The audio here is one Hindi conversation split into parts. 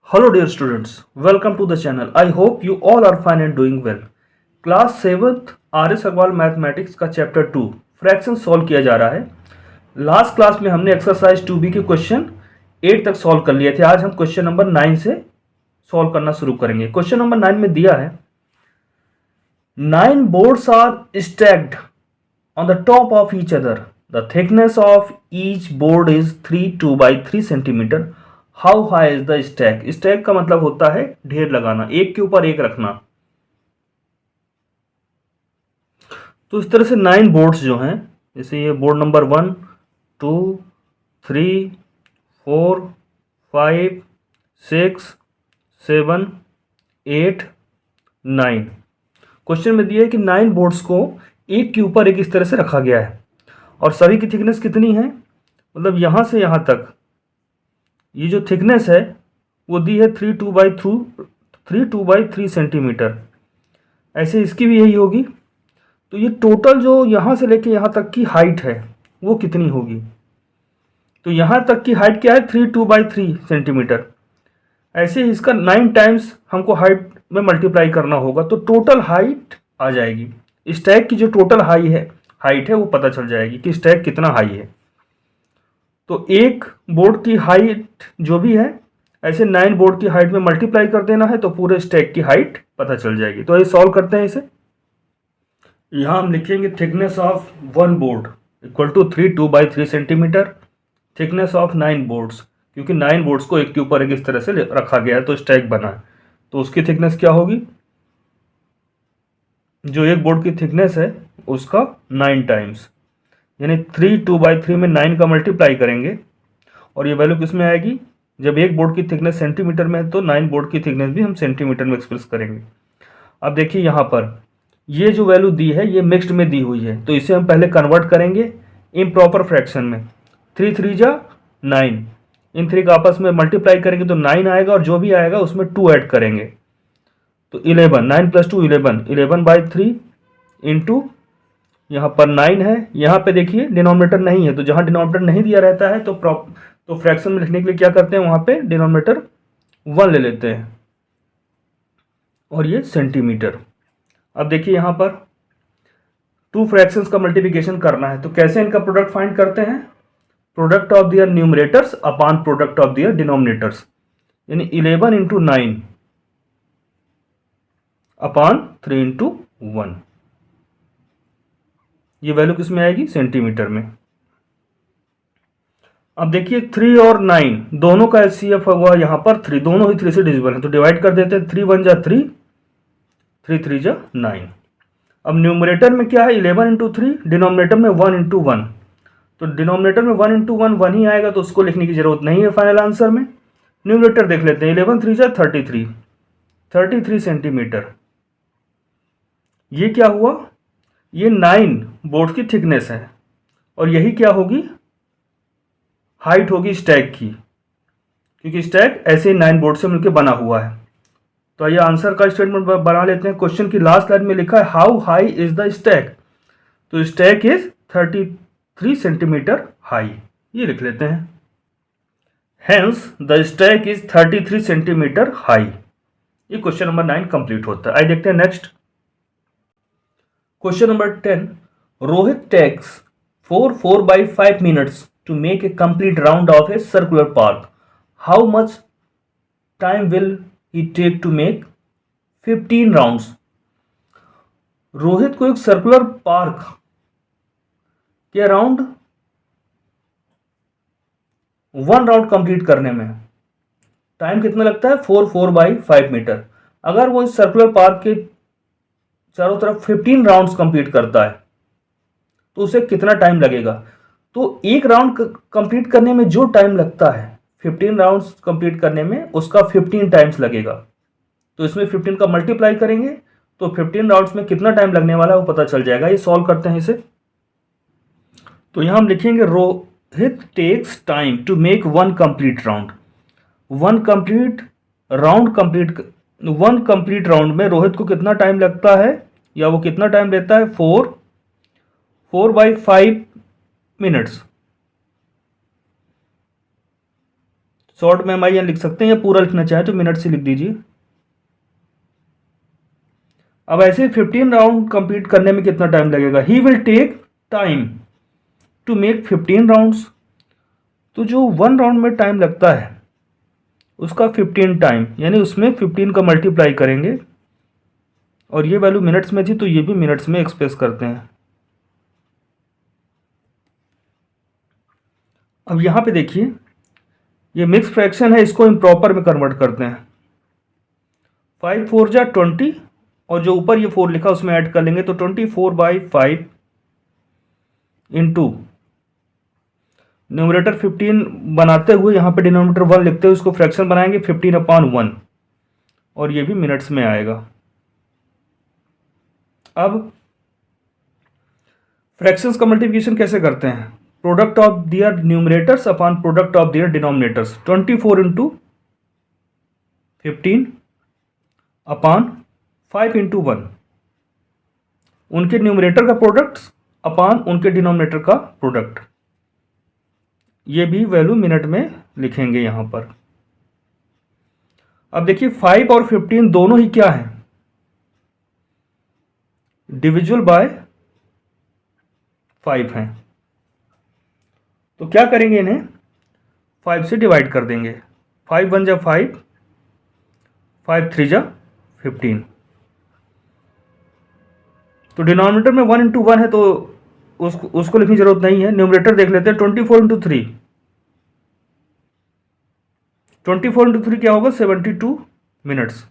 Hello dear students, welcome to the channel. I hope you all are fine and doing well. Class 7th R S Aggarwal mathematics का चैप्टर 2 फ्रैक्शन सॉल्व किया जा रहा है। लास्ट क्लास में हमने एक्सरसाइज 2b के क्वेश्चन 8 तक सॉल्व कर लिए थे। आज हम क्वेश्चन नंबर 9 से सॉल्व करना शुरू करेंगे। क्वेश्चन नंबर 9 में दिया है 9 boards are stacked on the top of each other. The thickness of each board is 3 2 by 3 centimeter. How high is the stack. Stack का मतलब होता है ढेर लगाना, एक के ऊपर एक रखना। तो इस तरह से 9 बोर्ड्स जो हैं, जैसे ये बोर्ड नंबर 1 2 3 4 5 6 7 8 9 क्वेश्चन में दिया है कि 9 बोर्ड्स को एक के ऊपर एक इस तरह से रखा गया है और सभी की थिकनेस कितनी है, मतलब यहाँ से यहाँ तक ये जो थिकनेस है वो दी है 3 2 बाई 3 सेंटीमीटर। ऐसे इसकी भी यही होगी। तो ये टोटल जो यहाँ से लेके यहाँ तक की हाइट है वो कितनी होगी, तो यहाँ तक की हाइट क्या है 3 2 बाई 3 सेंटीमीटर। ऐसे ही इसका 9 टाइम्स हमको हाइट में मल्टीप्लाई करना होगा तो टोटल हाइट आ जाएगी। स्टैक की जो टोटल हाइट है वो पता चल जाएगी कि स्टैक कितना हाई है। तो एक बोर्ड की हाइट जो भी है ऐसे 9 बोर्ड की हाइट में मल्टीप्लाई कर देना है तो पूरे स्टैक की हाइट पता चल जाएगी। तो ये सॉल्व करते हैं इसे। यहाँ हम लिखेंगे thickness of 1 board equal to 3 2 by 3 centimetre, thickness of 9 boards, क्योंकि 9 बोर्ड्स को एक के ऊपर एक इस तरह से रखा गया है तो स्टैक बना है। तो उसकी थिकनेस क्या होगी, जो एक बोर्ड की थिकनेस है उसका 9 टाइम्स, यानी 3 2 बाई 3 में 9 का मल्टीप्लाई करेंगे और ये वैल्यू किस में आएगी, जब एक बोर्ड की थिकनेस सेंटीमीटर में है तो 9 बोर्ड की थिकनेस भी हम सेंटीमीटर में एक्सप्रेस करेंगे। अब देखिए यहाँ पर ये जो वैल्यू दी है ये मिक्स्ड में दी हुई है तो इसे हम पहले कन्वर्ट करेंगे इम्प्रॉपर फ्रैक्शन में। 3 3 जा 9, इन 3 का आपस में मल्टीप्लाई करेंगे तो 9 आएगा और जो भी आएगा उसमें 2 ऐड करेंगे तो 11, 9 + 2 11, 11 बाई 3 इंटू यहाँ पर 9 है। यहाँ पे देखिए डिनोमिनेटर नहीं है तो जहाँ डिनोमिनेटर नहीं दिया रहता है तो फ्रैक्शन में लिखने के लिए क्या करते हैं, वहाँ पे डिनोमिनेटर 1 ले लेते हैं और ये सेंटीमीटर। अब देखिए यहाँ पर 2 फ्रैक्शंस का मल्टीप्लिकेशन करना है तो कैसे इनका प्रोडक्ट फाइंड करते हैं, product of their numerators upon product of their denominators, यानी 11 इंटू 9 अपॉन 3 इंटू 1। ये वैल्यू किस में आएगी, सेंटीमीटर में। अब देखिए 3 और 9 दोनों का एचसीएफ हुआ यहाँ पर 3, दोनों ही 3 से डिविजिबल है तो डिवाइड कर देते हैं। 3 1 जा 3, 3 3 जा 9। अब न्यूमरेटर में क्या है 11 इंटू 3, डिनोमिनेटर में 1 इंटू 1, तो डिनोमिनेटर में 1 इंटू 1 1 ही आएगा तो उसको लिखने की जरूरत नहीं है फाइनल आंसर में। न्यूमरेटर देख लेते हैं, 11 3 जा 33 सेंटीमीटर। ये क्या हुआ, ये 9 बोर्ड की थिकनेस है और यही क्या होगी, हाइट होगी स्टैक की, क्योंकि स्टैक ऐसे 9 बोर्ड से मिलकर बना हुआ है। तो आइए आंसर का स्टेटमेंट बना लेते हैं। क्वेश्चन की लास्ट लाइन में लिखा है how high is the stack, तो स्टैक इज 33 सेंटीमीटर हाई, ये लिख लेते हैं। Hence the stack is 33 centimetre high. ये क्वेश्चन नंबर 9 कंप्लीट होता है। आइए देखते हैं next question number 10। Rohit takes 4 by 5 minutes to make a complete round of a circular park. How much time will he take to make 15 rounds? Rohit को एक सर्कुलर पार्क के अराउंड 1 राउंड कंप्लीट करने में टाइम कितना लगता है, 4 by 5 मीटर। अगर वो इस सर्कुलर पार्क के चारों तरफ 15 राउंड्स कंप्लीट करता है तो उसे कितना टाइम लगेगा। तो एक राउंड कंप्लीट करने में जो टाइम लगता है 15 राउंड्स कंप्लीट करने में उसका 15 टाइम्स लगेगा। तो इसमें 15 का मल्टीप्लाई करेंगे तो 15 राउंड्स में कितना टाइम लगने वाला है वो पता चल जाएगा। ये सॉल्व करते हैं इसे। तो यहाँ हम लिखेंगे Rohit takes time to make 1 complete round. 1 complete round में रोहित को कितना टाइम लगता है या वो कितना टाइम लेता है, 4 by 5 minutes। शॉर्ट में MI लिख सकते हैं या पूरा लिखना चाहे तो मिनट से लिख दीजिए। अब ऐसे 15 राउंड कंप्लीट करने में कितना टाइम लगेगा? He will take time to make 15 rounds. तो जो 1 राउंड में टाइम लगता है उसका 15 टाइम, यानी उसमें 15 का मल्टीप्लाई करेंगे, और ये वैल्यू मिनट्स में थी तो ये भी मिनट्स में एक्सप्रेस करते हैं। अब यहाँ पे देखिए ये मिक्स फ्रैक्शन है, इसको इम्प्रॉपर में कन्वर्ट करते हैं। 5 4 जा 20, और जो ऊपर ये 4 लिखा उसमें ऐड कर लेंगे तो 24/5 इंटू न्यूमरेटर 15 बनाते हुए यहाँ पे डिनोमिनेटर 1 लिखते हुए उसको फ्रैक्शन बनाएंगे 15/1, और ये भी मिनट्स में आएगा। अब फ्रैक्शंस का मल्टीप्लिकेशन कैसे करते हैं? Product of their numerators upon product of their denominators. 24 into 15 upon 5 into 1, उनके न्यूमरेटर का प्रोडक्ट अपॉन उनके डिनोमिनेटर का प्रोडक्ट। ये भी वैल्यू मिनट में लिखेंगे यहाँ पर। अब देखिए 5 और 15 दोनों ही क्या है? डिविजिबल बाय 5 हैं। तो क्या करेंगे, इन्हें 5 से डिवाइड कर देंगे। 5 1 जा 5, 5 3 जा 15। तो डिनोमिनेटर में 1 इंटू 1 है तो उसको लिखने की जरूरत नहीं है। न्यूमरेटर देख लेते हैं। 24 इंटू 3, 24 इंटू 3 क्या होगा? 72 मिनट्स।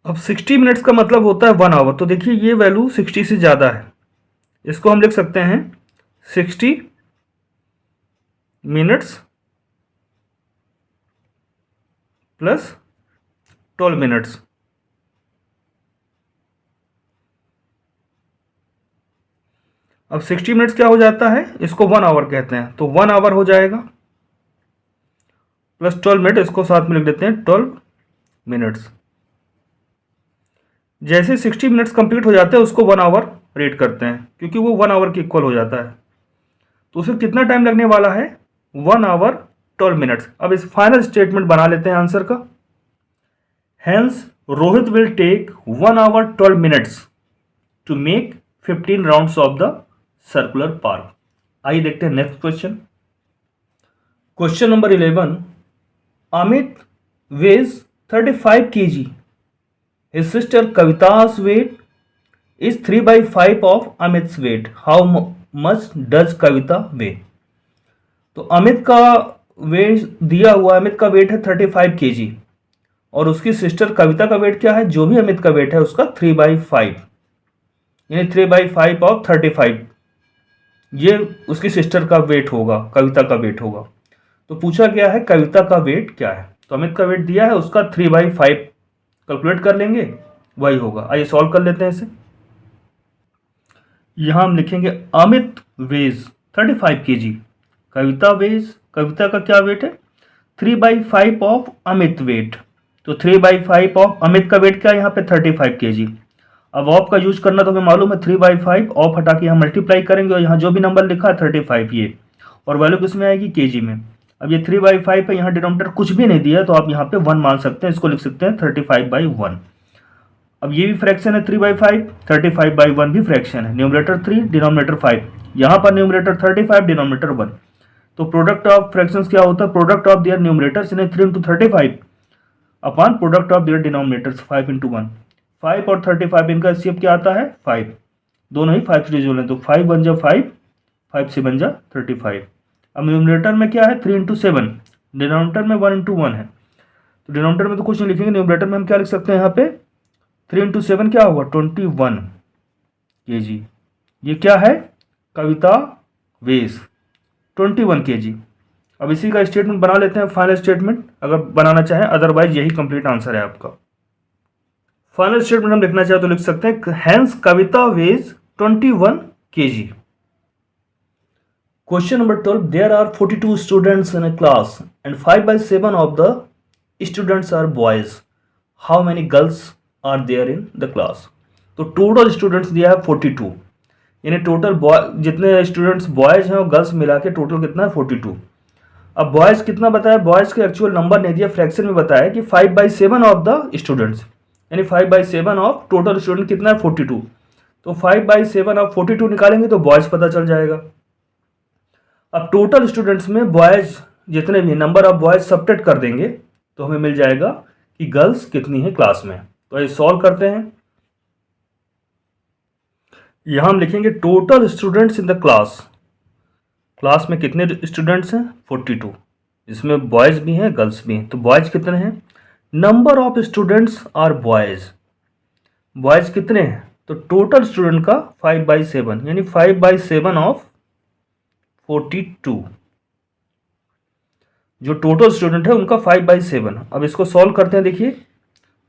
अब 60 मिनट्स का मतलब होता है 1 आवर। तो देखिए ये वैल्यू 60 से ज़्यादा है, इसको हम लिख सकते हैं 60 मिनट्स प्लस 12 मिनट्स। अब 60 मिनट्स क्या हो जाता है? इसको 1 आवर कहते हैं, तो 1 आवर हो जाएगा प्लस 12 मिनट, इसको साथ में लिख देते हैं 12 मिनट्स। जैसे 60 मिनट्स कंप्लीट हो जाते हैं उसको 1 आवर रेट करते हैं, क्योंकि वो 1 आवर के इक्वल हो जाता है। तो उसे कितना टाइम लगने वाला है? 1 आवर 12 मिनट्स। अब इस फाइनल स्टेटमेंट बना लेते हैं आंसर का। Hence Rohit will take 1 hour 12 minutes to make 15 rounds of the circular park. आइए देखते हैं next question. Question number 11। Amit weighs 35 kg. His sister Kavita's weight is 3/5 of Amit's weight. How much does Kavita weigh? तो अमित का वेट दिया हुआ, अमित का वेट है 35 kg, और उसकी सिस्टर कविता का वेट क्या है? जो भी अमित का वेट है उसका 3/5, यानी 3/5 ऑफ 35, ये उसकी सिस्टर का वेट होगा, कविता का वेट होगा। तो पूछा गया है कविता का वेट क्या है, तो अमित का वेट दिया है, उसका 3/5 कैलकुलेट कर लेंगे, वही होगा। आइए सॉल्व कर लेते हैं इसे। यहां हम लिखेंगे अमित वेज 35 kg, कविता का क्या वेट है? 3/5 ऑफ अमित वेट। तो 3/5 ऑफ अमित का वेट क्या है यहाँ पे? 35 kg। अब ऑफ का यूज करना तो हमें मालूम है, 3/5 ऑफ हटा के यहाँ मल्टीप्लाई करेंगे, और यहाँ जो भी नंबर लिखा है 35 ये, और वैल्यू किस में आएगी? केजी में। अब ये 3/5 है, यहाँ डिनोमिनेटर कुछ भी नहीं दिया तो आप यहाँ पे 1 मान सकते हैं, इसको लिख सकते हैं 35/1। अब ये भी फ्रैक्शन है 3/5, 35/1 भी फ्रैक्शन है। न्यूमरेटर 3 डिनोमिनेटर 5, यहाँ पर न्यूमरेटर 35 डिनोमिनेटर 1। तो प्रोडक्ट ऑफ फ्रैक्शंस क्या होता है? प्रोडक्ट ऑफ देयर न्यूमरेटर्स यानी 3 into 35 upon product of their denominators 5 into 1। 5 और 35 इनका एचसीएफ क्या आता है? 5, दोनों ही 5 से डिविजिबल है, तो 5 1 जा 5, 5 से बन जा 35। अब न्यूमरेटर में क्या है? 3 इंटू 7, डिनोमिनेटर में 1 इंटू 1 है, तो डिनोमिनेटर में तो कुछ नहीं लिखेंगे, न्यूमरेटर में हम क्या लिख सकते हैं यहाँ पे? 3 इंटू 7 क्या होगा? 21 kg। ये क्या है? कविता वेज 21 kg। अब इसी का स्टेटमेंट बना लेते हैं, फाइनल स्टेटमेंट अगर बनाना चाहें, अदरवाइज यही कंप्लीट आंसर है आपका। फाइनल स्टेटमेंट हम लिखना चाहे तो लिख सकते हैं hence Kavita weighs 21 kg। Question number 12। There are 42 students in a class and 5/7 of the students are boys. How many girls are there in the class? तो टोटल स्टूडेंट्स दिया है 42, यानी टोटल बॉय जितने स्टूडेंट्स बॉयज़ हैं और गर्ल्स मिला के टोटल कितना है 42। अब बॉयज़ कितना बताया, बॉयज़ के एक्चुअल नंबर नहीं दिया, फ्रैक्शन में बताया कि 5/7 ऑफ द स्टूडेंट्स, यानी 5/7 ऑफ टोटल स्टूडेंट कितना है 42। तो 5/7 ऑफ 42 निकालेंगे तो बॉयज़ पता चल जाएगा। अब टोटल स्टूडेंट्स में बॉयज़ जितने भी नंबर ऑफ बॉयज़ सब्ट्रैक्ट कर देंगे तो हमें मिल जाएगा कि गर्ल्स कितनी है क्लास में। तो ये सॉल्व करते हैं। यहाँ हम लिखेंगे total students in the class, class में कितने स्टूडेंट्स हैं 42, इसमें बॉयज़ भी हैं गर्ल्स भी हैं। तो बॉयज़ कितने हैं, number of students are boys, boys कितने हैं, तो टोटल स्टूडेंट का 5/7 यानी 5/7 ऑफ 42, जो टोटल स्टूडेंट है उनका 5/7। अब इसको सॉल्व करते हैं, देखिए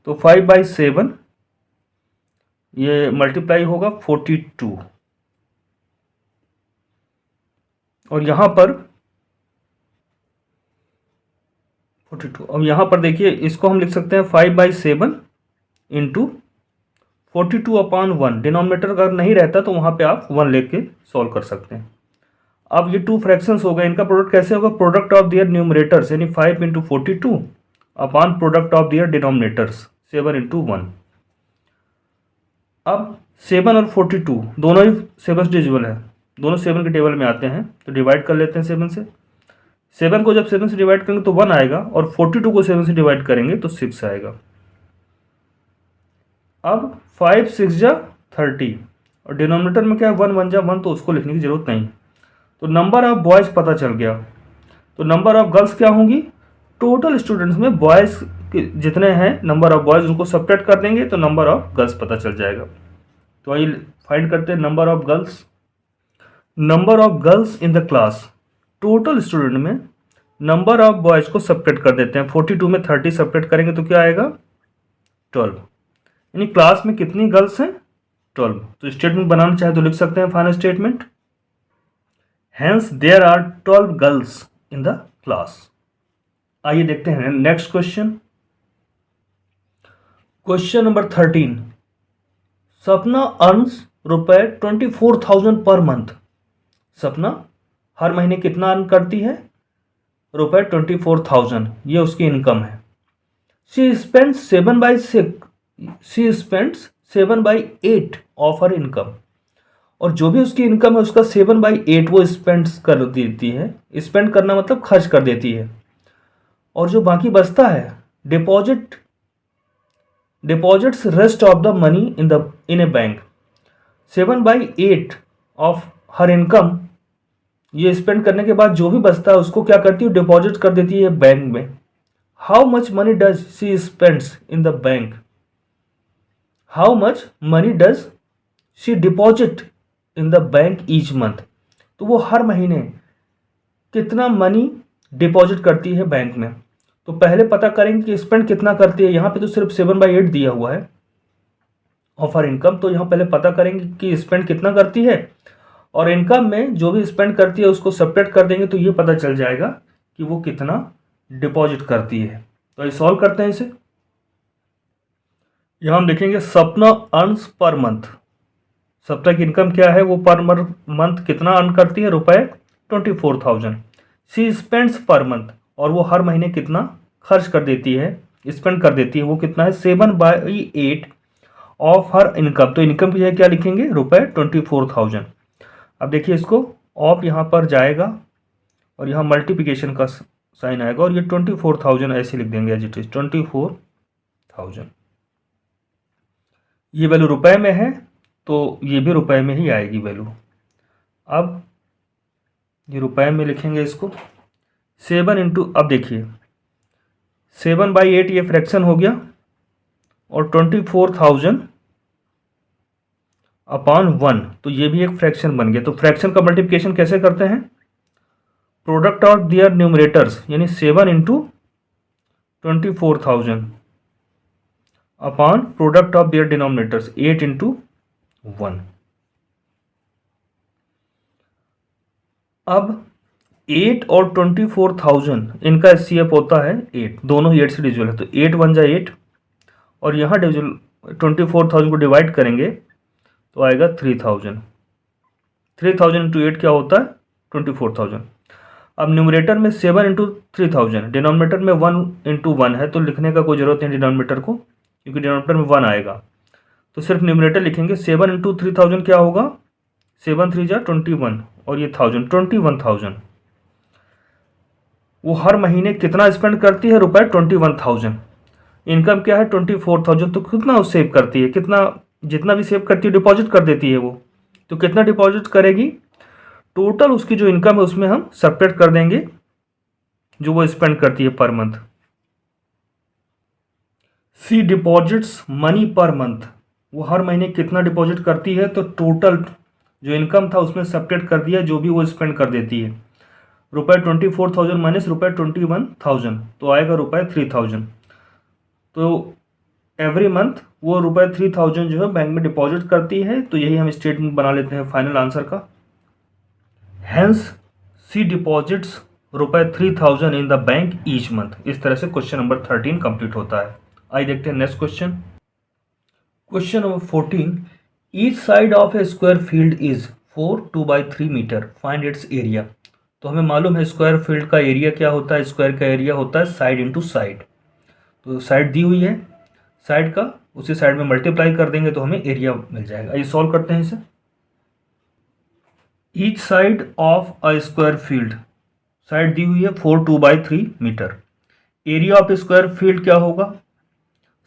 तो 5/7 ये मल्टीप्लाई होगा 42 और यहाँ पर 42। अब यहाँ पर देखिए इसको हम लिख सकते हैं 5/7 इंटू 42/1। डिनोमिनेटर अगर नहीं रहता तो वहाँ पे आप 1 लेके सॉल्व कर सकते हैं। अब ये 2 फ्रैक्शंस हो गए, इनका प्रोडक्ट कैसे होगा, प्रोडक्ट ऑफ दियर न्यूमरेटर्स यानी 5 × 42 upon product of their denominators 7 × 1। अब 7 और 42 दोनों ही 7 डिविजिबल है, दोनों 7 के टेबल में आते हैं, तो डिवाइड कर लेते हैं 7 से। 7 को जब 7 से डिवाइड करेंगे तो 1 आएगा और 42 को 7 से डिवाइड करेंगे तो 6 आएगा। अब 5 6 जा 30 और डिनोमिनेटर में क्या है 1 1 जा 1, तो उसको लिखने की जरूरत नहीं। तो नंबर ऑफ बॉयज़ पता चल गया। तो नंबर ऑफ गर्ल्स क्या होंगी, टोटल स्टूडेंट्स में बॉयज़ जितने हैं नंबर ऑफ बॉयज़ उनको सब्ट्रैक्ट कर देंगे तो नंबर ऑफ गर्ल्स पता चल जाएगा। तो आइए फाइंड करते हैं number of girls. Number of girls in the class, total student में नंबर ऑफ बॉयज़ को सब्ट्रैक्ट कर देते हैं। 42 में 30 सब्ट्रैक्ट करेंगे तो क्या आएगा 12, यानी क्लास में कितनी गर्ल्स हैं 12। तो स्टेटमेंट बनाना चाहे तो लिख सकते हैं final statement, hence there are 12 girls in the class. आइए देखते हैं नेक्स्ट क्वेश्चन। क्वेश्चन नंबर 13, सपना अर्न्स ₹24,000 पर मंथ। सपना हर महीने कितना अर्न करती है, ₹24,000, ये उसकी इनकम है। She spends 7/8 of her income, और जो भी उसकी इनकम है उसका 7/8 वो स्पेंड कर देती है। स्पेंड करना मतलब खर्च कर देती है, और जो बाकी बचता है deposits rest of the money in A bank. 7/8 of her income ये स्पेंड करने के बाद जो भी बचता है उसको क्या करती है, डिपॉजिट कर देती है बैंक में। How much money does she spends in the bank, how much money does she deposit in the bank each month, तो वो हर महीने कितना मनी डिपॉजिट करती है बैंक में। तो पहले पता करेंगे कि स्पेंड कितना करती है। यहाँ पे तो सिर्फ 7/8 दिया हुआ है ऑफ हर इनकम, तो यहाँ पहले पता करेंगे कि स्पेंड कितना करती है, और इनकम में जो भी स्पेंड करती है उसको सब्ट्रैक्ट कर देंगे तो ये पता चल जाएगा कि वो कितना डिपॉजिट करती है। तो ये सॉल्व करते हैं इसे। यहाँ हम देखेंगे सपना अर्न्स पर मंथ, सप्ताह की इनकम क्या है, वो पर मंथ कितना अर्न करती है, ₹24,000। शी स्पेंड्स पर मंथ, और वो हर महीने कितना खर्च कर देती है, स्पेंड कर देती है, वो कितना है 7/8 ऑफ हर इनकम। तो इनकम की जगह क्या लिखेंगे, ₹24,000। अब देखिए इसको ऑफ यहाँ पर जाएगा और यहाँ मल्टीप्लिकेशन का साइन आएगा, और ये 24,000 ऐसे लिख देंगे एज इट इज 24,000। ये वैल्यू रुपए में है तो ये भी रुपए में ही आएगी वैल्यू। अब ये रुपए में लिखेंगे इसको 7 इंटू, अब देखिए 7/8 ये फ्रैक्शन हो गया, और 24,000 अपॉन 1 तो ये भी एक फ्रैक्शन बन गया। तो फ्रैक्शन का मल्टीप्लिकेशन कैसे करते हैं, प्रोडक्ट ऑफ दियर न्यूमरेटर्स यानी 7 into 24,000 upon product of their denominators 8 into 1। अब 8 और 24,000 इनका एचसीएफ होता है 8, दोनों ही 8 से डिविजिबल है, तो 8 1 जा 8, और यहाँ डिविजिबल 24,000 को डिवाइड करेंगे तो आएगा 3,000। 3000 इंटू 8 क्या होता है 24,000। अब न्यूमरेटर में 7 इंटू 3000, डिनोमिनेटर में 1 इंटू 1 है, तो लिखने का कोई ज़रूरत नहीं डिनोमिनेटर को, क्योंकि डिनोमिनेटर में 1 आएगा। तो सिर्फ न्यूमरेटर लिखेंगे। 7 इंटू 3000 क्या होगा, 7 3 जा 21, और ये 1000, 21,000। वो हर महीने कितना स्पेंड करती है, रुपए 21,000। इनकम क्या है 24,000, तो कितना वो सेव करती है, कितना, जितना भी सेव करती है डिपॉजिट कर देती है वो। तो कितना डिपॉजिट करेगी, टोटल उसकी जो इनकम है उसमें हम सेपरेट कर देंगे जो वो स्पेंड करती है पर मंथ। सी डिपॉजिट्स मनी पर मंथ, वो हर महीने कितना डिपॉजिट करती है, तो टोटल जो इनकम था उसमें सेपरेट कर दिया जो भी वो स्पेंड कर देती है। रुपए 24,000 माइनस रुपए 21,000, तो आएगा रुपए 3,000। तो एवरी मंथ वो रुपए 3,000 जो है बैंक में डिपॉजिट करती है। तो यही हम स्टेटमेंट बना लेते हैं फाइनल आंसर का। हेंस सी डिपॉजिट्स रुपए 3,000 in the bank each month. इस तरह से क्वेश्चन नंबर 13 कंप्लीट होता है। आइए देखते हैं next question. Question number 14, each side of a square field is 4 2/3 metre, find its area. तो हमें मालूम है स्क्वायर फील्ड का एरिया क्या होता है, स्क्वायर का एरिया होता है साइड इंटू साइड। तो साइड दी हुई है, साइड का उसी साइड में मल्टीप्लाई कर देंगे तो हमें एरिया मिल जाएगा। ये सॉल्व करते हैं इसे। Each side of a square field, side दी हुई है 4 2/3 metre. Area of square field क्या होगा,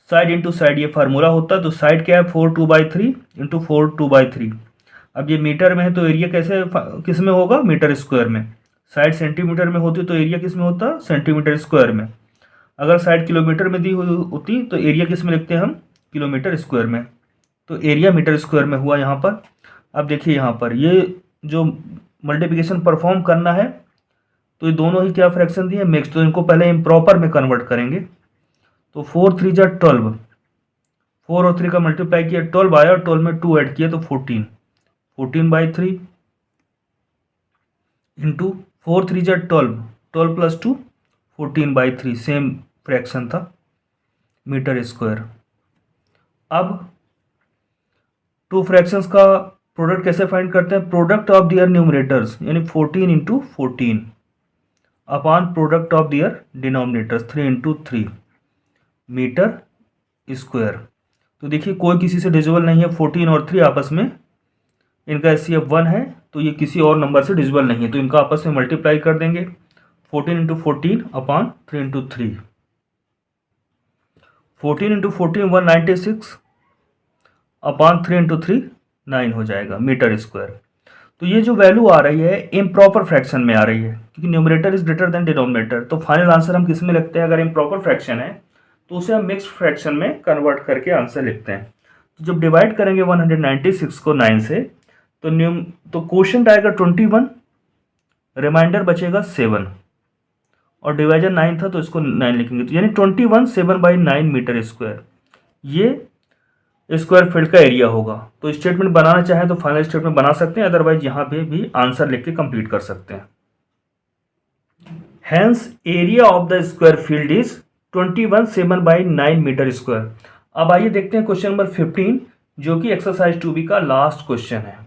साइड इंटू साइड, ये फार्मूला होता है। तो साइड क्या है 4 2/3 इंटू 4 2/3। अब ये मीटर में है तो एरिया कैसे किस में होगा, मीटर स्क्वायर में। साइड सेंटीमीटर में होती तो एरिया किस में होता, सेंटीमीटर स्क्वायर में। अगर साइड किलोमीटर में दी हुई होती तो एरिया किस में लिखते हैं हम, किलोमीटर स्क्वायर में। तो एरिया मीटर स्क्वायर में हुआ यहाँ पर। अब देखिए यहाँ पर ये जो मल्टीप्लिकेशन परफॉर्म करना है, तो ये दोनों ही क्या फ्रैक्शन दिए, मिक्स। तो इनको पहले इम्प्रॉपर में कन्वर्ट करेंगे। तो 4 3 जा 12, 4 और 3 का मल्टीप्लाई किया 12 आया, और 12 में 2 ऐड किया तो 14, 14/3 इंटू 4 3 जा 12, 12 प्लस 2 14/3, सेम फ्रैक्शन था मीटर स्क्वायर। अब टू फ्रैक्शंस का प्रोडक्ट कैसे फाइंड करते हैं, प्रोडक्ट ऑफ दियर न्यूमरेटर्स, यानी 14 into 14 upon product of their denominators 3 into 3 metre square. तो देखिए कोई किसी से डिविजिबल नहीं है, 14 और 3 आपस में इनका एचसीएफ 1 है, तो ये किसी और नंबर से डिविजिबल नहीं है, तो इनका आपस में मल्टीप्लाई कर देंगे। 14 into 14 upon 3 into 3, 14 into 14 196 upon 3 into 3 9 हो जाएगा मीटर स्क्वायर। तो ये जो वैल्यू आ रही है इम्प्रॉपर फ्रैक्शन में आ रही है, क्योंकि numerator is greater than denominator. तो फाइनल आंसर हम किस में लिखते हैं, अगर इम्प्रॉपर फ्रैक्शन है तो उसे हम मिक्स्ड फ्रैक्शन में कन्वर्ट करके आंसर लिखते हैं। तो जब डिवाइड करेंगे 196 को 9 से, तो क्वोशिएंट आएगा 21, रिमाइंडर बचेगा 7, और डिवाइजर 9 था तो इसको 9 लिखेंगे, तो यानी 21 7/9 मीटर स्क्वायर ये स्क्वायर फील्ड का एरिया होगा। तो स्टेटमेंट बनाना चाहें तो फाइनल स्टेटमेंट बना सकते हैं, अदरवाइज यहाँ पे भी आंसर लिख के कंप्लीट कर सकते हैं। Hence area of the square field is 21 7/9 metre square. अब आइए देखते हैं क्वेश्चन नंबर 15, जो कि एक्सरसाइज 2B का लास्ट क्वेश्चन है।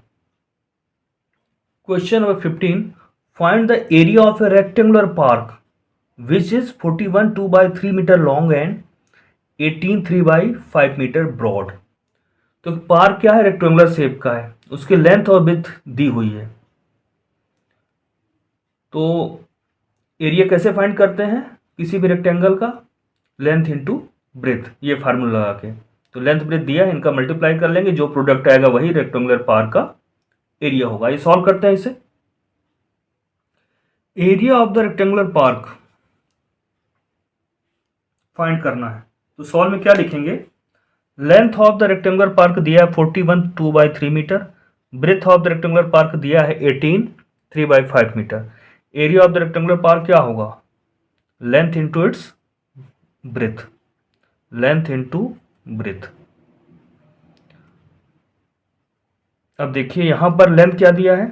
Question number 15, find the area of a rectangular park which is 41 2/3 metre long and 18 3/5 metre broad. तो पार्क क्या है, रेक्टेंगुलर शेप का है, उसकी लेंथ और विड्थ दी हुई है। तो एरिया कैसे फाइंड करते हैं किसी भी रेक्टेंगल का, लेंथ इंटू ब्रेथ, ये फार्मूला लगा के। तो लेंथ ब्रेथ दिया है, इनका मल्टीप्लाई कर लेंगे, जो प्रोडक्ट आएगा वही रेक्टेंगुलर पार्क का एरिया होगा। ये सॉल्व करते हैं इसे। Area of the rectangular park find करना है, तो सॉल्व में क्या लिखेंगे, length of the rectangular park दिया है 41 2/3 metre, breadth of the rectangular park दिया है 18 3/5 metre. Area of the rectangular park क्या होगा, length into its breadth, length into breadth. अब देखिए यहां पर लेंथ क्या दिया है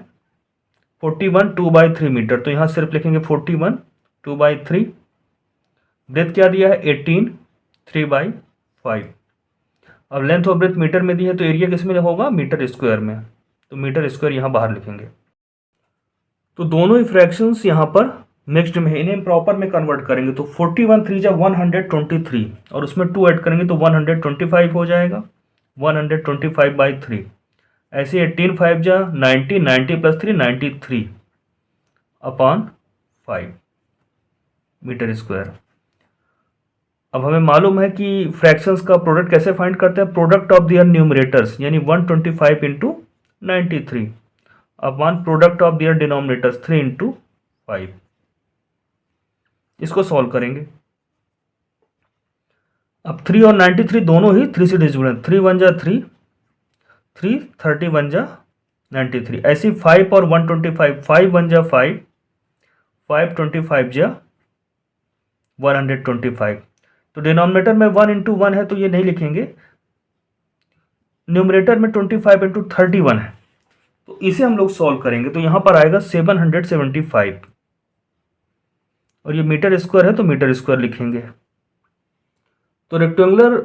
41 2/3 मीटर, तो यहां सिर्फ लिखेंगे 41 2/3। ब्रेथ क्या दिया है 18 3/5। अब लेंथ और ब्रेथ मीटर में दी है तो एरिया किस में होगा, मीटर स्क्वायर में। तो मीटर स्क्वायर यहाँ बाहर लिखेंगे। तो दोनों ही फ्रैक्शंस यहाँ पर नेक्स्ट में इन्हें प्रॉपर में कन्वर्ट करेंगे। तो 41 3 जा 123 और उसमें 2 ऐड करेंगे तो 125 हो जाएगा, 125/3। ऐसे 18 5 जा 90, 90 + 3 93/5 मीटर स्क्वायर। अब हमें मालूम है कि फ्रैक्शंस का प्रोडक्ट कैसे फाइंड करते हैं, प्रोडक्ट ऑफ दियर न्यूमरेटर्स यानी 125 × 93 upon product of their denominators 3 × 5। इसको सॉल्व करेंगे। अब 3 और 93 दोनों ही 3 से डिविजिबल हैं, 3 1 जा 3, 3 31 जा 93। ऐसे 5 और 125, 5 1 जा 5, 5 25 जा 125। तो डिनोमिनेटर में 1 × 1 है तो ये नहीं लिखेंगे, न्यूमरेटर में 25 × 31 है तो इसे हम लोग सॉल्व करेंगे। तो यहाँ पर आएगा 775 और ये मीटर स्क्वायर है तो मीटर स्क्वायर लिखेंगे। तो रेक्टेंगुलर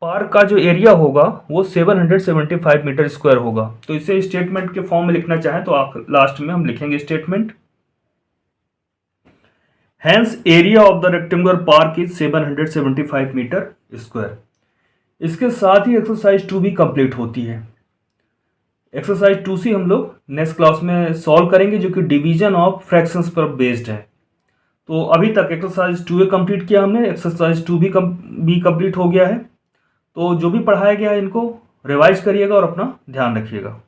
पार्क का जो एरिया होगा वो 775 मीटर स्क्वायर होगा। तो इसे स्टेटमेंट के फॉर्म में लिखना चाहें तो आप लास्ट में हम लिखेंगे statement, hence area of the rectangular park is 775 metre square. इसके साथ ही एक्सरसाइज 2 भी कंप्लीट होती है। एक्सरसाइज 2C हम लोग नेक्स्ट क्लास में सॉल्व करेंगे जो कि डिवीजन ऑफ फ्रैक्शंस पर बेस्ड है। तो अभी तक एक्सरसाइज 2A कंप्लीट किया हमने, एक्सरसाइज 2 भी कंप्लीट हो गया है। तो जो भी पढ़ाया गया है इनको रिवाइज करिएगा और अपना ध्यान रखिएगा।